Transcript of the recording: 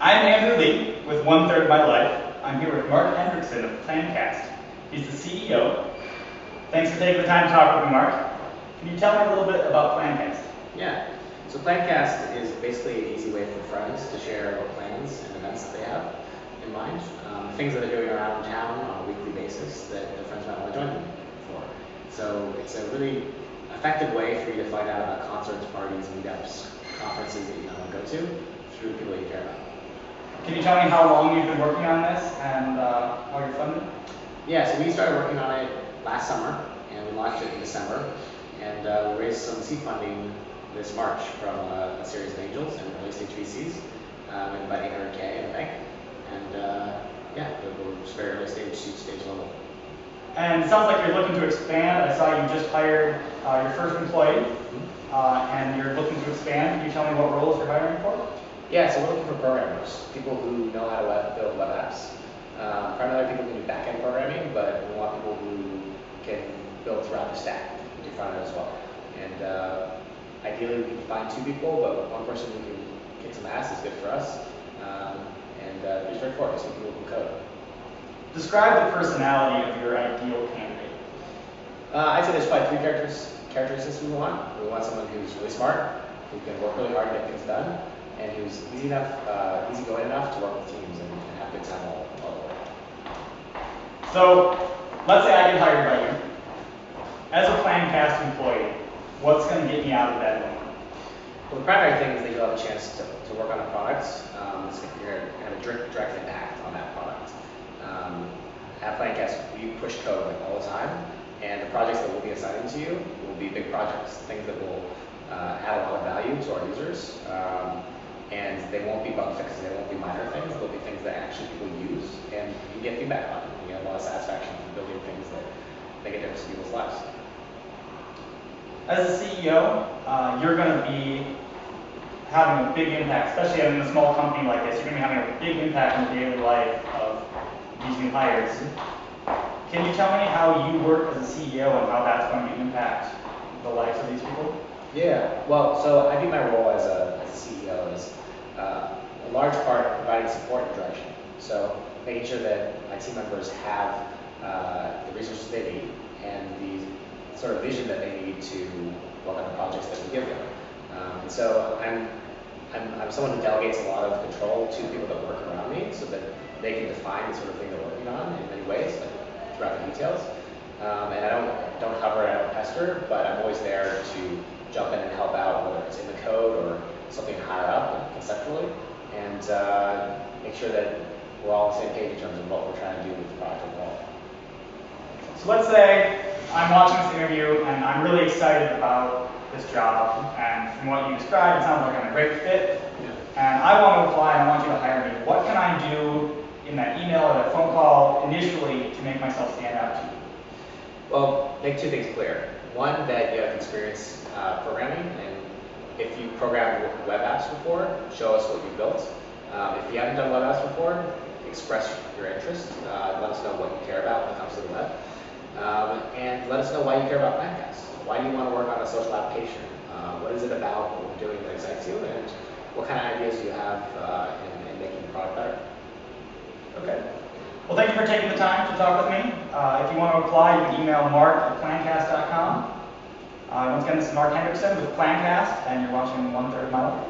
I'm Andrew Lee with One Third My Life. I'm here with Mark Hendrickson of Plancast. He's the CEO. Thanks for taking the time to talk with me, Mark. Can you tell me a little bit about Plancast? Yeah, so Plancast is basically an easy way for friends to share about plans and events that they have in mind, things that they're doing around town on a weekly basis that their friends might want to join them for. So it's a really effective way for you to find out about concerts, parties, meetups, conferences that you might want to go to through people that you care about. Can you tell me how long you've been working on this and how you're funded? Yeah, so we started working on it last summer and we launched it in December, and we raised some seed funding this March from a series of angels and early stage VCs, with about $800K in the bank, and yeah, we're just very early stage, seed stage level. And it sounds like you're looking to expand. I saw you just hired your first employee, and you're looking to expand. Can you tell me what roles you're hiring for? Yeah, so we're looking for programmers, people who know how to build web apps. Primarily people who do back-end programming, but we want people who can build throughout the stack, do front end as well. And ideally we can find two people, but one person who can kick some ass is good for us. And pretty straightforward, just people who can code. Describe the personality of your ideal candidate. I'd say there's probably three characteristics we want. We want someone who's really smart, who can work really hard to get things done, and who's easygoing enough to work with teams and have a good time all the way. So, let's say I get hired by you. As a Plancast employee, what's going to get me out of bed in the morning? Well, the primary thing is that you'll have a chance to work on a product. You're going to have a direct impact on that product. At Plancast, we push code all the time, and the projects that we'll be assigning to you will be big projects, things that will add a lot of value to our users. And they won't be bug fixes, they won't be minor things, they'll be things that actually people use and you get feedback on. You get a lot of satisfaction from building things that make a difference in people's lives. As a CEO, you're going to be having a big impact, especially in a small company like this. You're going to be having a big impact on the daily life of these new hires. Can you tell me how you work as a CEO and how that's going to impact the lives of these people? Yeah, well, so I view my role as a CEO as a large part providing support and direction. So making sure that my team members have the resources they need and the sort of vision that they need to work on the projects that we give them. And so I'm someone who delegates a lot of control to people that work around me so that they can define the sort of thing they're working on in many ways, like throughout the details. And I don't hover, I don't pester, but I'm always there to jump in and help out, whether it's in the code or something higher up, like conceptually, and make sure that we're all on the same page in terms of what we're trying to do with the project overall. So let's say I'm watching this interview and I'm really excited about this job, and from what you described, it sounds like I'm a great fit, and I want to apply and I want you to hire me. What can I do in that email or that phone call initially to make myself stand out to you? Well, make two things clear. One, that you have experience programming, and if you programmed web apps before, show us what you built. If you haven't done web apps before, express your interest. Let us know what you care about when it comes to the web. And let us know why you care about Plancast. Why do you want to work on a social application? What is it about what we're doing that excites you? And what kind of ideas do you have in making the product better? Okay. Well, thank you for taking the time to talk with me. If you want to apply, you can email mark@plancast.com. Once again, this is Mark Hendrickson with Plancast, and you're watching One Third of My Life.